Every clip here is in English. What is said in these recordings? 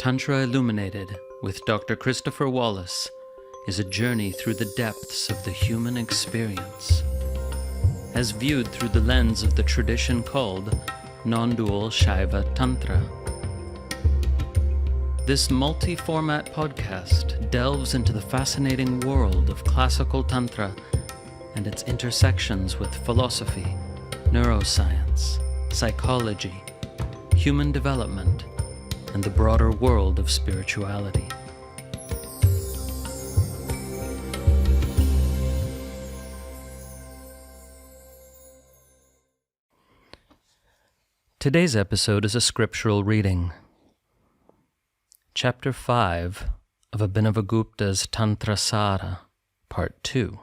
Tantra Illuminated with Dr. Christopher Wallace is a journey through the depths of the human experience, as viewed through the lens of the tradition called non-dual Shaiva Tantra. This multi-format podcast delves into the fascinating world of classical Tantra and its intersections with philosophy, neuroscience, psychology, human development, and the broader world of spirituality. Today's episode is a scriptural reading. Chapter 5 of Abhinavagupta's Tantrasāra, Part 2.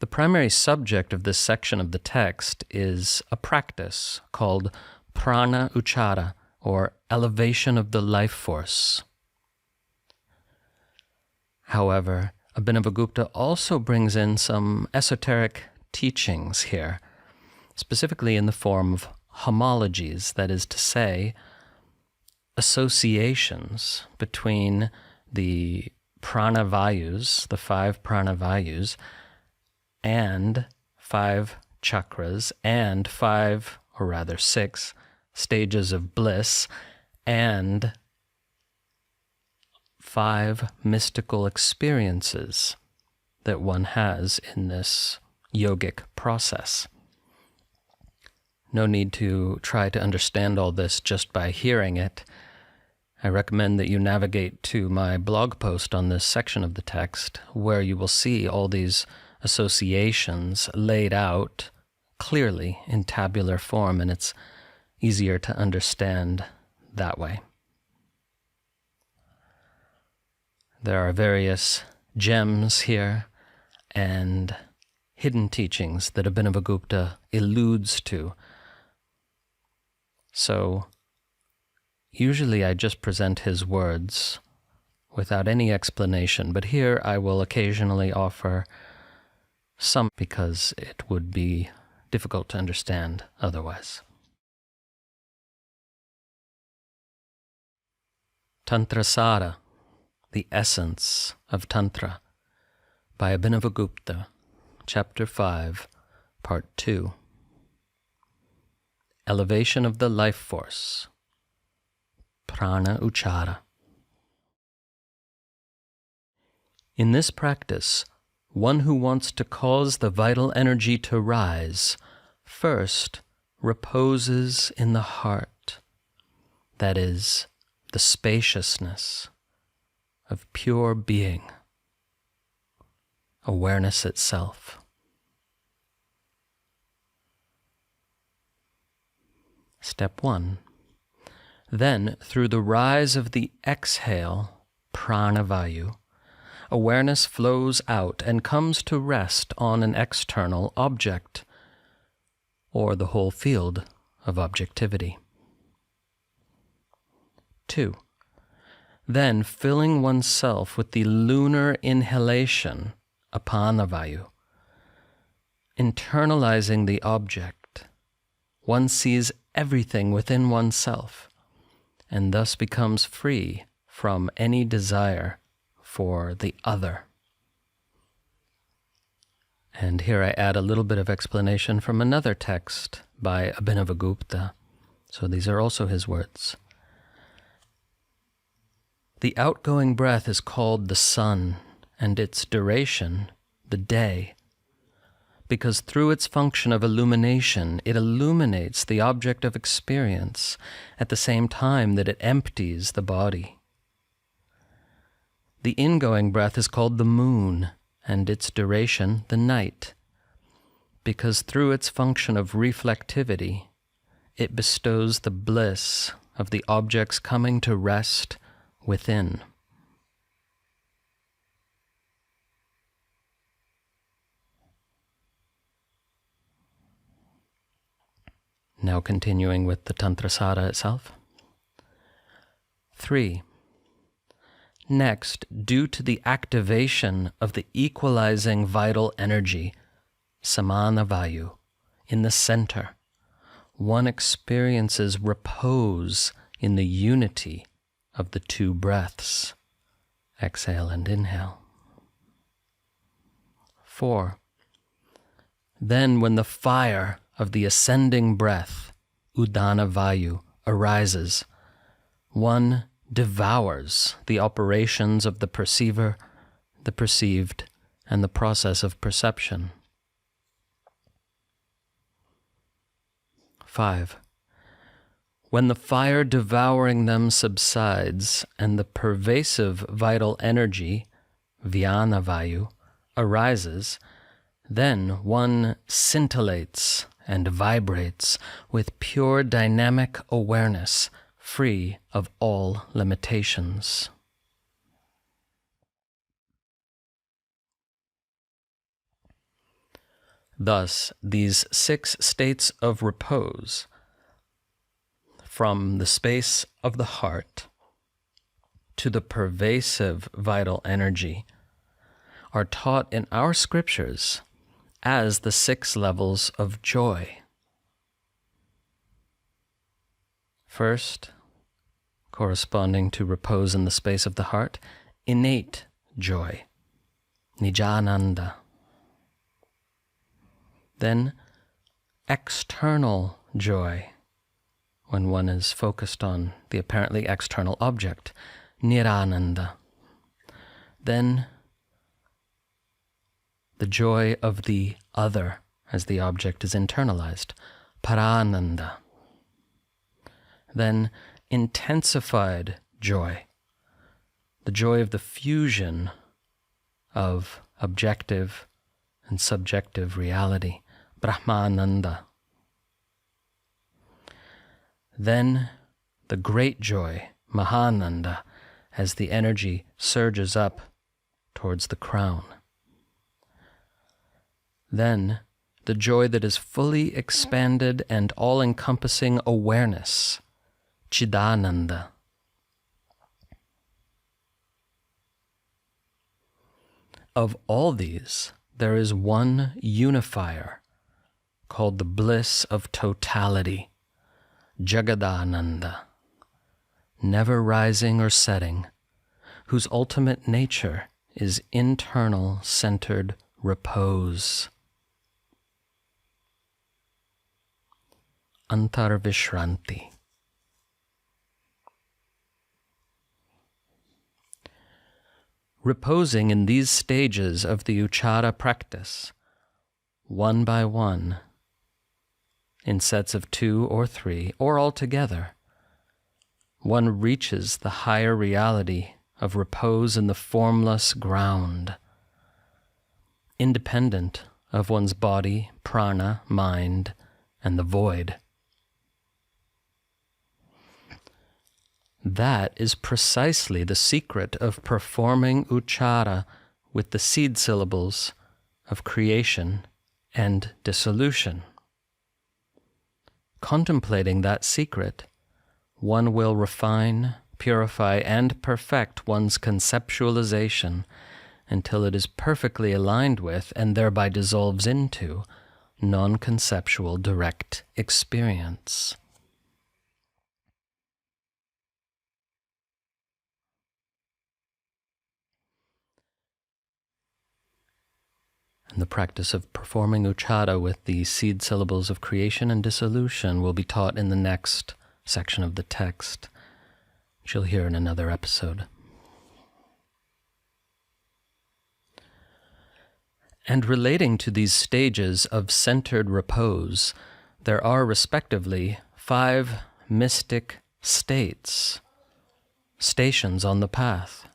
The primary subject of this section of the text is a practice called prana-uccara, or elevation of the life force. However, Abhinavagupta also brings in some esoteric teachings here, specifically in the form of homologies, that is to say, associations between the prana-vāyus, the 5 prana-vāyus, and 5 chakras, and 5, or rather 6, stages of bliss, and 5 mystical experiences that one has in this yogic process. No need to try to understand all this just by hearing it. I recommend that you navigate to my blog post on this section of the text, where you will see all these associations laid out clearly in tabular form, and it's easier to understand that way. There are various gems here and hidden teachings that Abhinavagupta alludes to. So, usually I just present his words without any explanation, but here I will occasionally offer some because it would be difficult to understand otherwise. Tantrasāra, the essence of Tantra, by Abhinavagupta, Chapter 5, Part 2. Elevation of the life force, prana-uccara. In this practice, one who wants to cause the vital energy to rise first reposes in the heart, that is, the spaciousness of pure being, awareness itself. Step 1. Then, through the rise of the exhale, prāṇa-vāyu, awareness flows out and comes to rest on an external object, or the whole field of objectivity. 2. Then, filling oneself with the lunar inhalation, ānava-upāya, internalizing the object, one sees everything within oneself, and thus becomes free from any desire for the other. And here I add a little bit of explanation from another text by Abhinavagupta. So these are also his words. The outgoing breath is called the sun, and its duration, the day, because through its function of illumination, it illuminates the object of experience at the same time that it empties the body. The ingoing breath is called the moon, and its duration, the night, because through its function of reflectivity, it bestows the bliss of the objects coming to rest within. Now continuing with the Tantrasāra itself. 3. Next, due to the activation of the equalizing vital energy, samana-vāyu, in the center, one experiences repose in the unity of the two breaths, exhale and inhale. 4. Then when the fire of the ascending breath, udana-vayu, arises, one devours the operations of the perceiver, the perceived, and the process of perception. 5. When the fire devouring them subsides and the pervasive vital energy, vyana-vayu, arises, then one scintillates and vibrates with pure dynamic awareness, free of all limitations. Thus, these 6 states of repose, from the space of the heart to the pervasive vital energy, are taught in our scriptures as the 6 levels of joy. First, corresponding to repose in the space of the heart, innate joy, nijananda. Then, external joy, when one is focused on the apparently external object, nirananda. Then, the joy of the other as the object is internalized, parananda. Then, intensified joy, the joy of the fusion of objective and subjective reality, brahmananda. Then, the great joy, mahananda, as the energy surges up towards the crown. Then, the joy that is fully expanded and all-encompassing awareness, chidananda. Of all these, there is one unifier called the bliss of totality, jagadananda, never rising or setting, whose ultimate nature is internal centered repose. Antarvishranti. Reposing in these stages of the uccāra practice, one by one, in sets of 2 or 3, or all together, one reaches the higher reality of repose in the formless ground, independent of one's body, prana, mind, and the void. That is precisely the secret of performing uccāra with the seed syllables of creation and dissolution. Contemplating that secret, one will refine, purify, and perfect one's conceptualization until it is perfectly aligned with, and thereby dissolves into, non-conceptual direct experience. And the practice of performing uccāra with the seed syllables of creation and dissolution will be taught in the next section of the text, which you'll hear in another episode. And relating to these stages of centered repose, there are respectively 5 mystic states, stations on the path.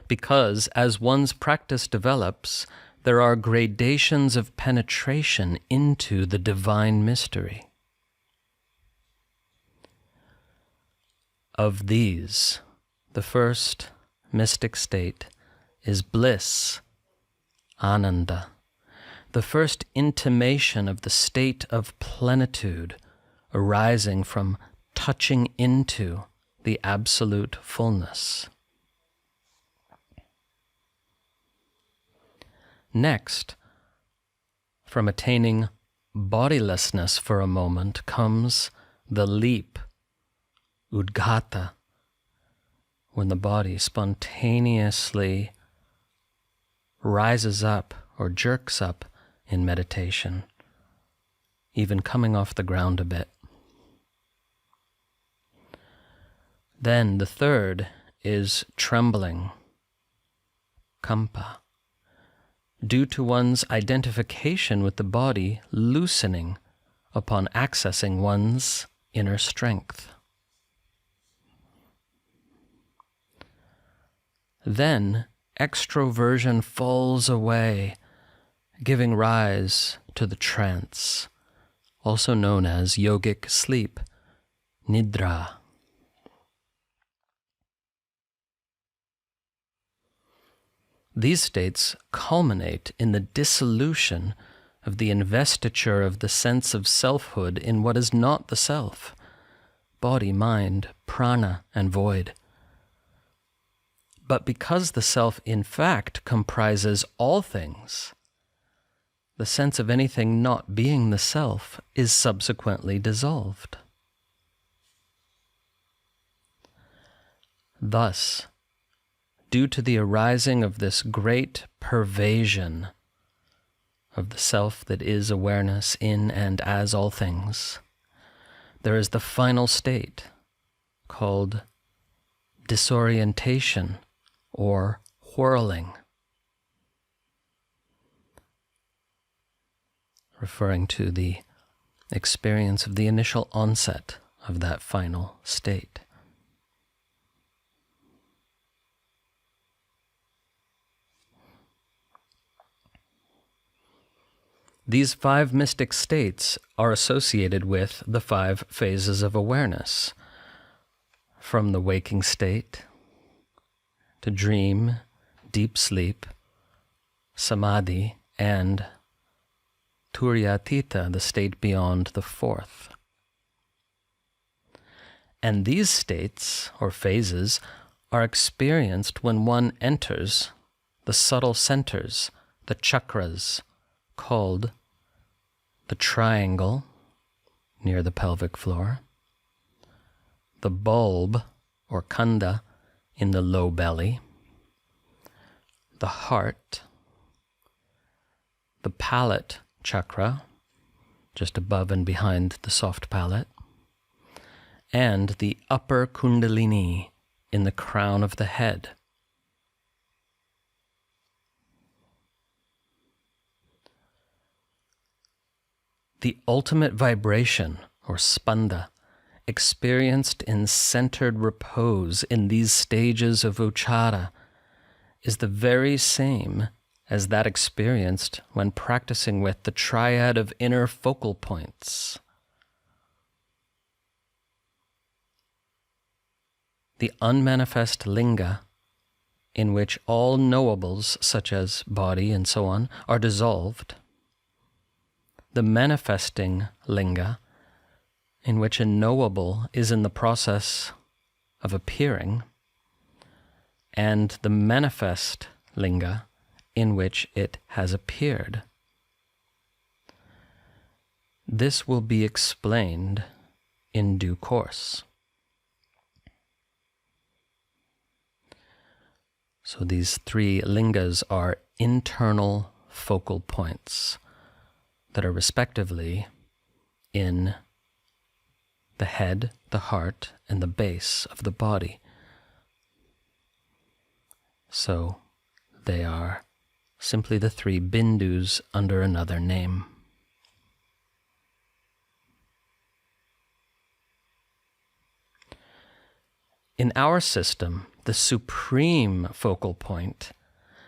Because as one's practice develops, there are gradations of penetration into the divine mystery. Of these, the first mystic state is bliss, ānanda, the first intimation of the state of plenitude arising from touching into the absolute fullness. Next, from attaining bodilessness for a moment comes the leap udghata, when the body spontaneously rises up or jerks up in meditation, even coming off the ground a bit. Then the third is trembling, kampa, due to one's identification with the body loosening upon accessing one's inner strength. Then extroversion falls away, giving rise to the trance, also known as yogic sleep, nidra. These states culminate in the dissolution of the investiture of the sense of selfhood in what is not the self, body, mind, prana, and void. But because the self in fact comprises all things, the sense of anything not being the self is subsequently dissolved. Thus, due to the arising of this great pervasion of the self that is awareness in and as all things, there is the final state called disorientation or whirling, referring to the experience of the initial onset of that final state. These 5 mystic states are associated with the 5 phases of awareness, from the waking state to dream, deep sleep, samadhi, and turyatita, the state beyond the 4th. And these states, or phases, are experienced when one enters the subtle centers, the chakras, called the triangle near the pelvic floor, the bulb or khanda in the low belly, the heart, the palate chakra just above and behind the soft palate, and the upper kundalini in the crown of the head. The ultimate vibration, or spanda, experienced in centered repose in these stages of uccāra, is the very same as that experienced when practicing with the triad of inner focal points. The unmanifest linga, in which all knowables, such as body and so on, are dissolved. The manifesting linga, in which a knowable is in the process of appearing, and the manifest linga, in which it has appeared. This will be explained in due course. So these 3 lingas are internal focal points that are respectively in the head, the heart, and the base of the body. So they are simply the 3 bindus under another name. In our system, the supreme focal point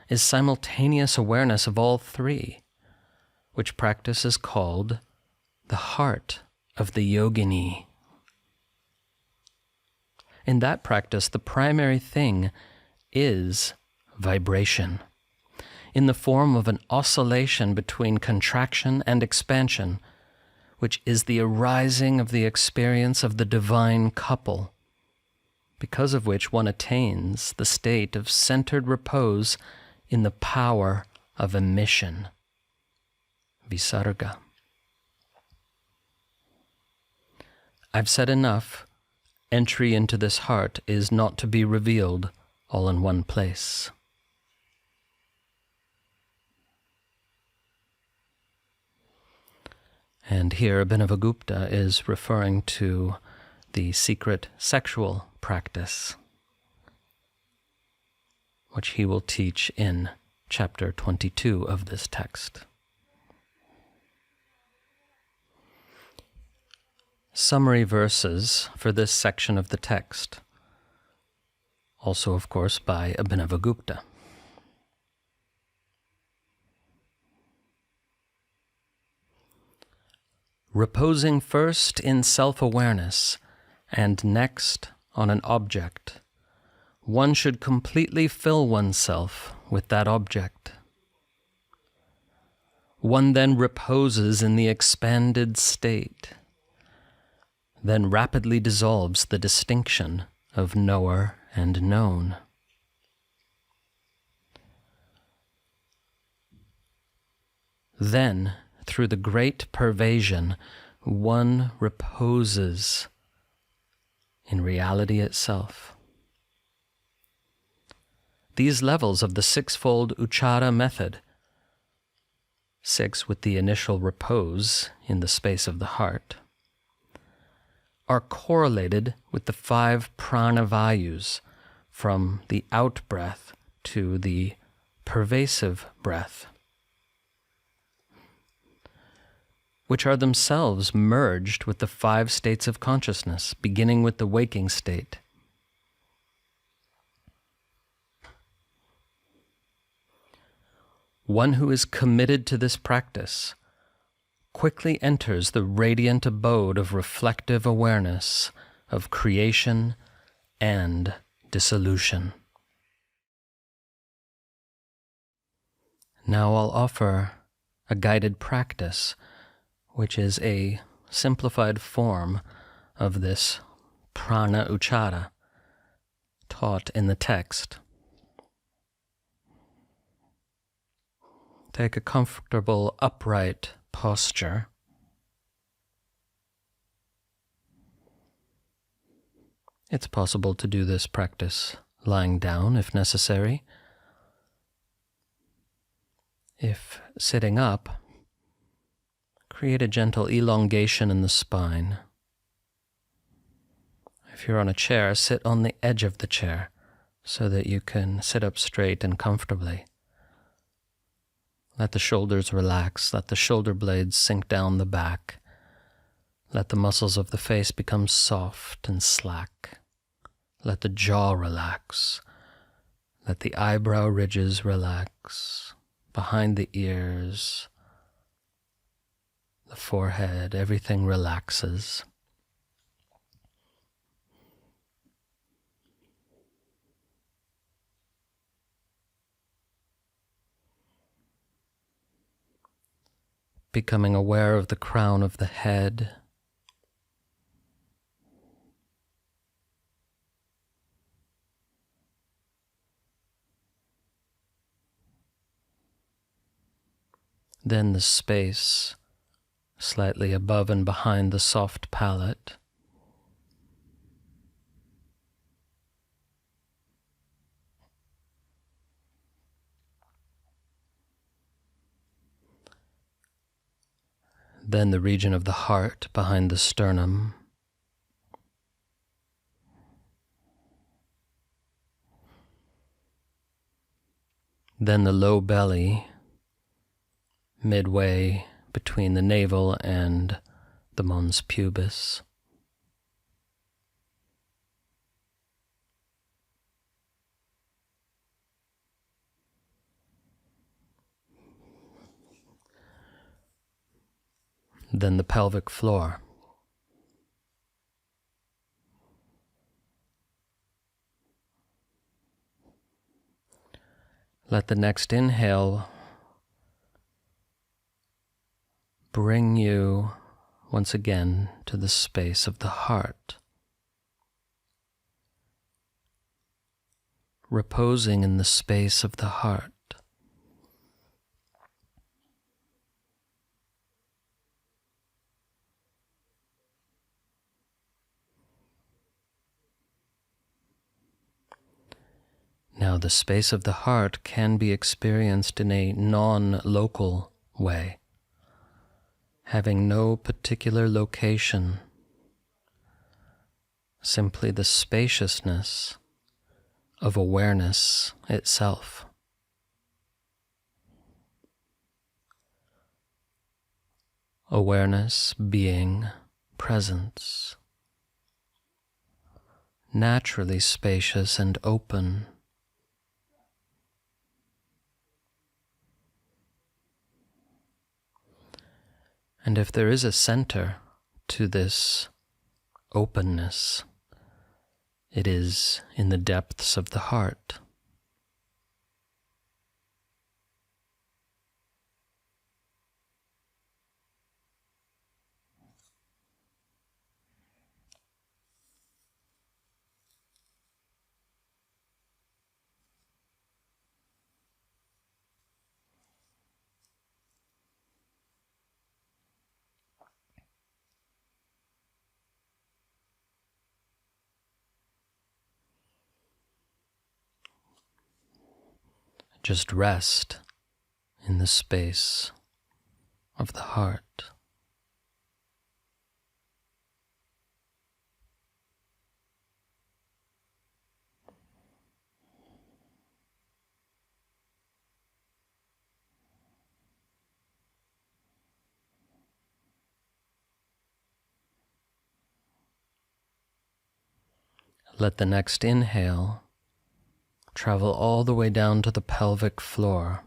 is simultaneous awareness of all 3, which practice is called the heart of the yogini. In that practice, the primary thing is vibration, in the form of an oscillation between contraction and expansion, which is the arising of the experience of the divine couple, because of which one attains the state of centered repose in the power of emission, visarga. I've said enough, entry into this heart is not to be revealed all in one place. And here Abhinavagupta is referring to the secret sexual practice, which he will teach in chapter 22 of this text. Summary verses for this section of the text, also of course by Abhinavagupta. Reposing first in self-awareness and next on an object, one should completely fill oneself with that object. One then reposes in the expanded state, then rapidly dissolves the distinction of knower and known. Then, through the great pervasion, one reposes in reality itself. These levels of the sixfold uccāra method, 6 with the initial repose in the space of the heart, are correlated with the 5 prana-vāyus, from the out-breath to the pervasive breath, which are themselves merged with the 5 states of consciousness, beginning with the waking state. One who is committed to this practice quickly enters the radiant abode of reflective awareness of creation and dissolution. Now I'll offer a guided practice, which is a simplified form of this prana-uccara taught in the text. Take a comfortable, upright posture. It's possible to do this practice lying down if necessary. If sitting up, create a gentle elongation in the spine. If you're on a chair, sit on the edge of the chair so that you can sit up straight and comfortably. Let the shoulders relax, let the shoulder blades sink down the back. Let the muscles of the face become soft and slack. Let the jaw relax. Let the eyebrow ridges relax. Behind the ears, the forehead, everything relaxes. Becoming aware of the crown of the head, then the space slightly above and behind the soft palate, then the region of the heart behind the sternum, then the low belly, midway between the navel and the mons pubis. Then the pelvic floor. Let the next inhale bring you once again to the space of the heart, reposing in the space of the heart. Now, the space of the heart can be experienced in a non-local way, having no particular location, simply the spaciousness of awareness itself. Awareness, being, presence, naturally spacious and open. And if there is a center to this openness, it is in the depths of the heart. Just rest in the space of the heart. Let the next inhale travel all the way down to the pelvic floor.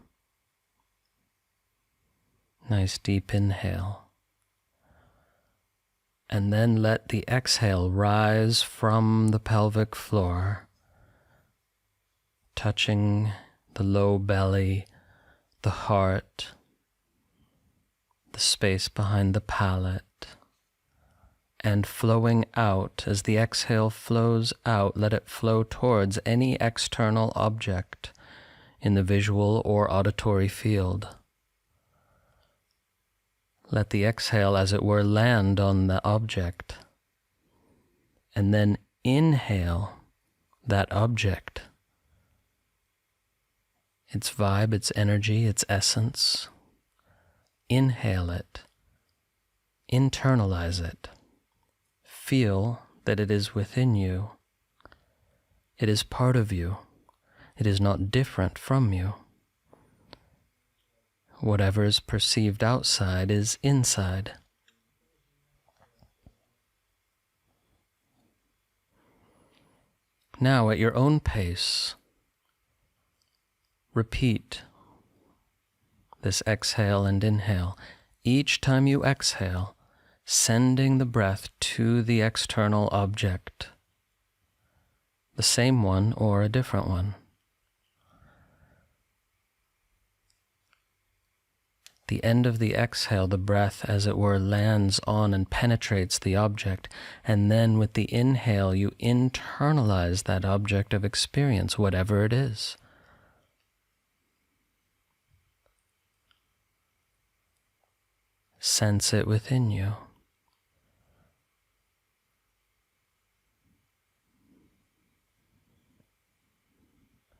Nice deep inhale. And then let the exhale rise from the pelvic floor, touching the low belly, the heart, the space behind the palate, and flowing out. As the exhale flows out, let it flow towards any external object in the visual or auditory field. Let the exhale, as it were, land on the object, and then inhale that object, its vibe, its energy, its essence. Inhale it, internalize it. Feel that it is within you. It is part of you. It is not different from you. Whatever is perceived outside is inside. Now, at your own pace, repeat this exhale and inhale. Each time you exhale, sending the breath to the external object, the same one or a different one. The end of the exhale, the breath, as it were, lands on and penetrates the object, and then with the inhale, you internalize that object of experience, whatever it is. Sense it within you.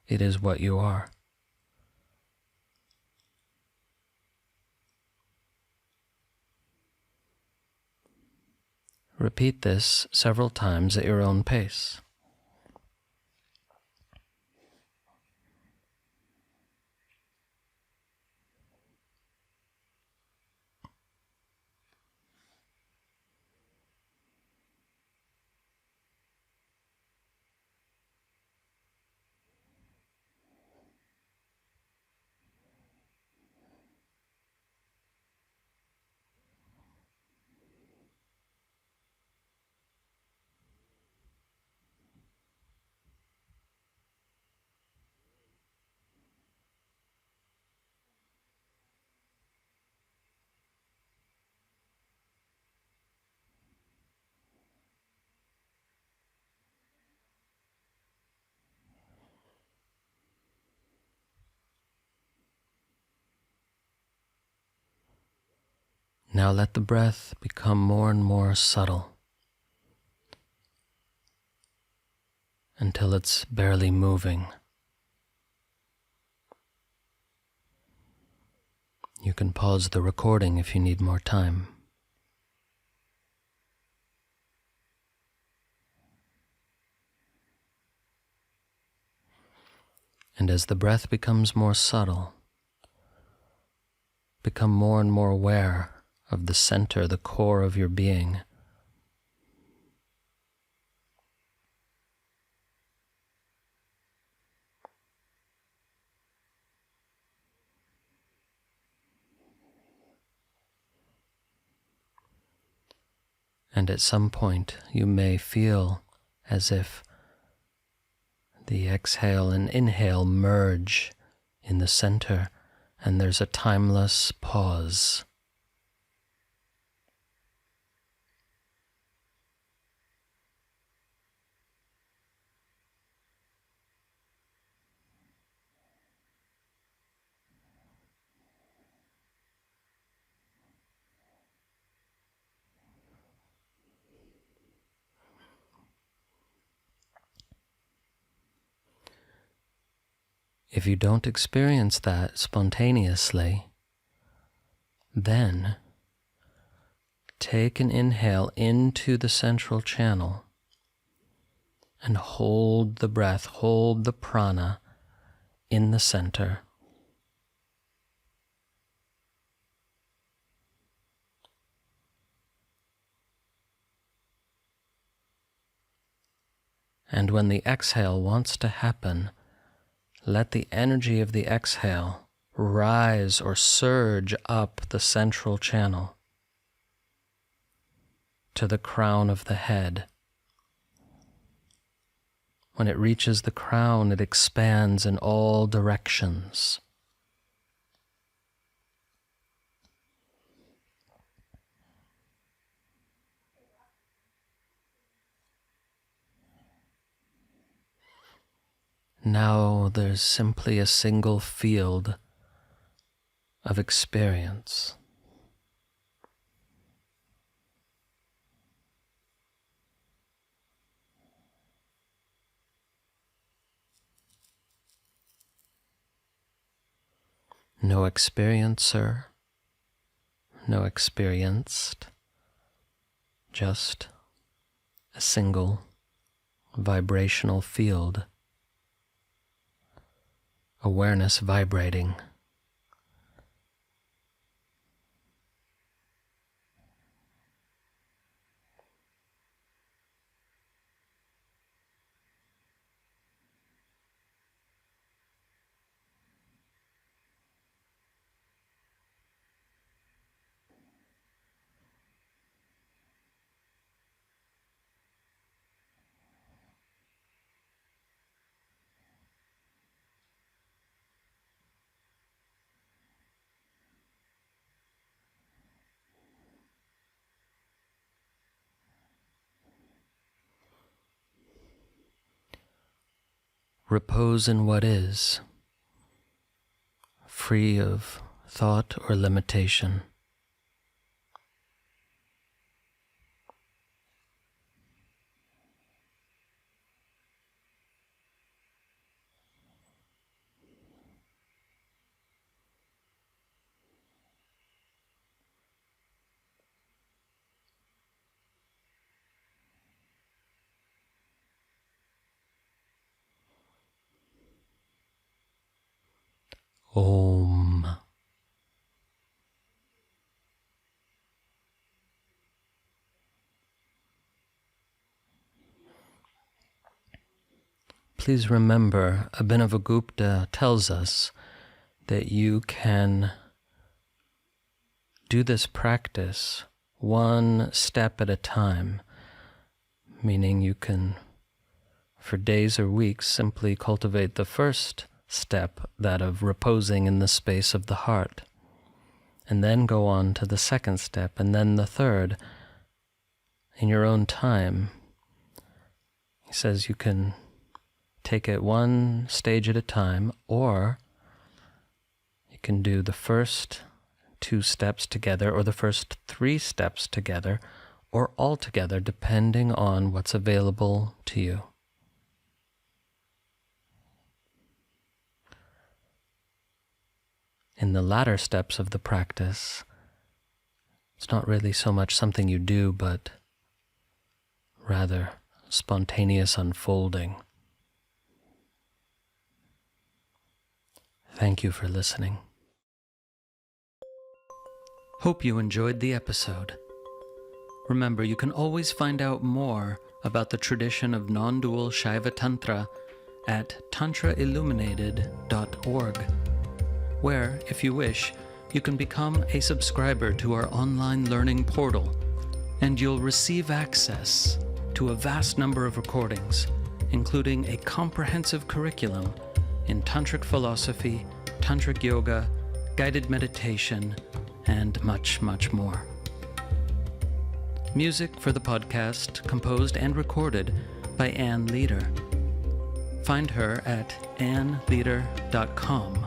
It is what you are. Repeat this several times at your own pace. Now let the breath become more and more subtle until it's barely moving, You can pause the recording if you need more time. And as the breath becomes more subtle, become more and more aware of the center, the core of your being. And at some point you may feel as if the exhale and inhale merge in the center, and there's a timeless pause. If you don't experience that spontaneously, then take an inhale into the central channel and hold the breath, hold the prana in the center. And when the exhale wants to happen, let the energy of the exhale rise or surge up the central channel to the crown of the head. When it reaches the crown, it expands in all directions. Now there's simply a single field of experience. No experiencer, no experienced, just a single vibrational field. Awareness vibrating. Repose in what is, free of thought or limitation. Om. Please remember, Abhinavagupta tells us that you can do this practice one step at a time, meaning you can, for days or weeks, simply cultivate the first step, that of reposing in the space of the heart, and then go on to the second step, and then the third, in your own time. He says you can take it one stage at a time, or you can do the first 2 steps together, or the first 3 steps together, or all together, depending on what's available to you. in the latter steps of the practice, it's not really so much something you do, but rather spontaneous unfolding. Thank you for listening. Hope you enjoyed the episode. Remember, you can always find out more about the tradition of non-dual Shaiva Tantra at tantrailluminated.org, where, if you wish, you can become a subscriber to our online learning portal, and you'll receive access to a vast number of recordings, including a comprehensive curriculum in tantric philosophy, tantric yoga, guided meditation, and much, much more. Music for the podcast composed and recorded by Ann Leader. Find her at annleader.com.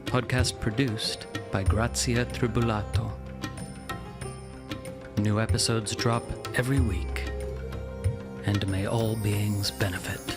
Podcast produced by Grazia Tribulato. New episodes drop every week, and may all beings benefit.